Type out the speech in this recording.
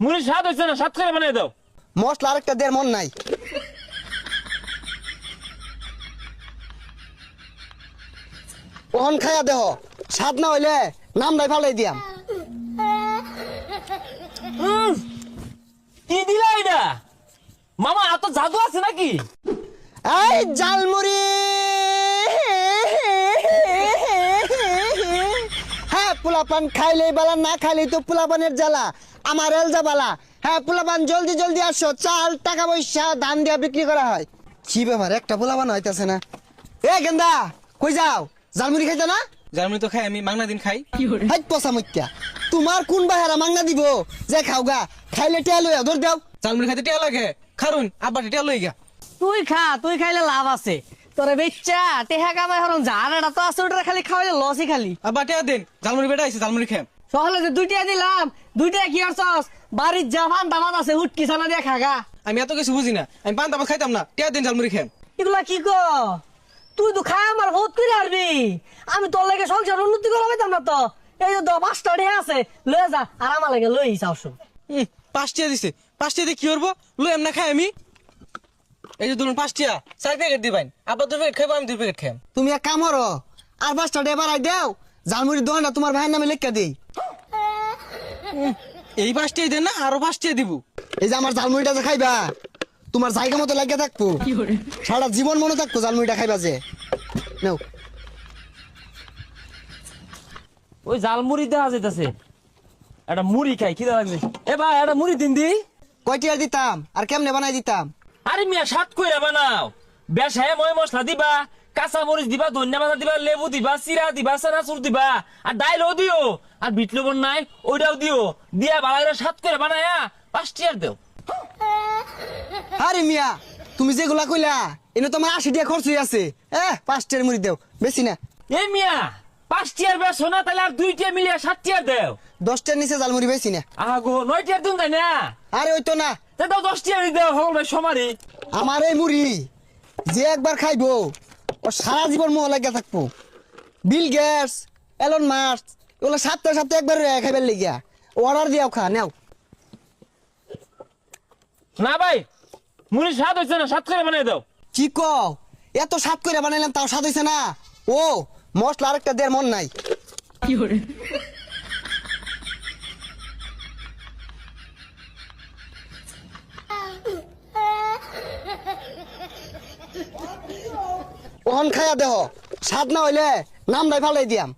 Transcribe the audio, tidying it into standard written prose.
মুড়ি স্বাদ হইছে না, স্বাদ করে বানাই দাও। মশলা আরেকটা দেড় মন নাই। ওহন খাইয়া দেহ, স্বাদ না হইলে নাম নাই ফালাই দিয়াম। কি দিলা এটা মামা? এত জাদু আছে নাকি? এই জালমুড়ি, হ্যাঁ পোলাপান খাইলেই বালা, না খাইলেই তো পোলাপানের জ্বালা। আমার এলজা বালা। হ্যাঁ পোলাপান জলদি জলদি আসো, চাল টাকা পয়সা ধান দিয়া বিক্রি করা হয়। কি ব্যাপার, একটা পোলাপান হইতাছে না। এ গেন্দা কই যাও? জালমুড়ি খাইতো না? জার্মানি তো খাই, আমি মাংনা দিন খাই। হাই পচা মইত্যা, তোমার কোন বাহারা মাংনা দিব যে খাওগা? খাইলে টেয়া লইয়া ধর দাও। জার্মানি খাইতে টিয়া লাগে, খারুন আব্বা টিয়া লই গা। তুই খা, তুই খাইলে লাভ আছে। তোরে বেচ্চা টেহা কামাই হরং জানাটা তো আছে, ওটা খালি খাওয়াইলে লসই খালি। আব্বা টিয়া দিন, জার্মানি বেটা আইছে, জার্মানি খাম। সহলে যে দুইটা দিলাম, দুইটা কি করছস? বাড়ির জাফান দামাত আছে, হুটকি ছানা দিয়ে খাগা। আমি এত কিছু বুঝি না, আমি পান তামাক খাইতাম না, টিয়া দিন জার্মানি খাম। এগুলা কি কো? তুই তো খাই আমার বহুত করে আসবি। আমি তোর লাগে সংসার উন্নতি করা পাইতাম না তো। এই যে 5টা ঢেয়া আছে, লয়ে যা আর আমার লাগে লই যাও শুন। 5 টিয়া দিছে, 5 টিয়া দিয়ে কি করবো? লই এমনা খাই আমি। এই যে ধরুন 5 টিয়া 4 প্যাকেট দিবেন, আব্বা 2 প্যাকেট খাইবো, আমি 2 প্যাকেট খাম। তুমি এক কাম করো, আর 5টা ডে বাড়াই দেও, জালমুড়ির দোকানটা তোমার ভাইয়ের নামে লেখা দেই। এই 5 টিয়া দেন না, আরো 5 টিয়া দিব। এই যে আমার জালমুড়িটা যে খাইবা, তোমার জায়গা মতো লাগিয়ে থাকবো, সারা জীবন মনে থাকবো জালমুড়িটা খাইবা যে। নাও। ওই জাল মুড়ি দেওয়া যাইতাছে, একটা মুড়ি খাই, খিদা লাগছে। এ ভাই একটা মুড়ি দিন দি। কয়টি আর দিতাম আর কেমনে বানাই দিতাম? আরে মিয়া স্বাদ কইরা বানাও। বেশায় ময় মশলা দিবা, কাঁচা মরিচ দিবা, ধনিয়া পাতা দিবা, লেবু দিবা, চিরা দিবা, চানাচুর দিবা, আর ডাইলও দিও, আর বিট লবণ নাই ওইটাও দিও, দিয়া বালাইরা স্বাদ করে বানায়া 5 টিয়ার দেও। আরে মিয়া, তুমি যেগুলা কইলা এনে তোমার 80 টাকা খরচ হয়ে আছে। 5টার মুড়ি দেও, বেশি না। এ মিয়া 5 টিয়ার বেশো না, তাহলে আর 2 টিয়া মিলিয়ে 7 টিয়ার দেও। 10টার নিচে জালমুড়ি বেশি না। আগো 9 টিয়ার দিন তাই না? আরে ওই তো না, তা দাও 10 টিয়ারই দেও, হল ভাই সমারি। আমার এই মুড়ি যে একবার খাইবো ও সারা জীবন মোহ লাগিয়া থাকবো। বিল গেটস, এলন মাস্ক এগুলো সপ্তাহে সপ্তাহে একবার খাইবার লেগিয়া অর্ডার দিয়াও খা নেও। না ভাই মুড়ি স্বাদ হইছে না, স্বাদ করে বানাই দাও। কি কও? এত স্বাদ করে বানাইলাম তাও স্বাদ হইছে না? ও মশলা আরেকটা দেড় মন নাই। ওহন খাইয়া দেহ, স্বাদ না হইলে নাম নাই ফালাই দিয়াম।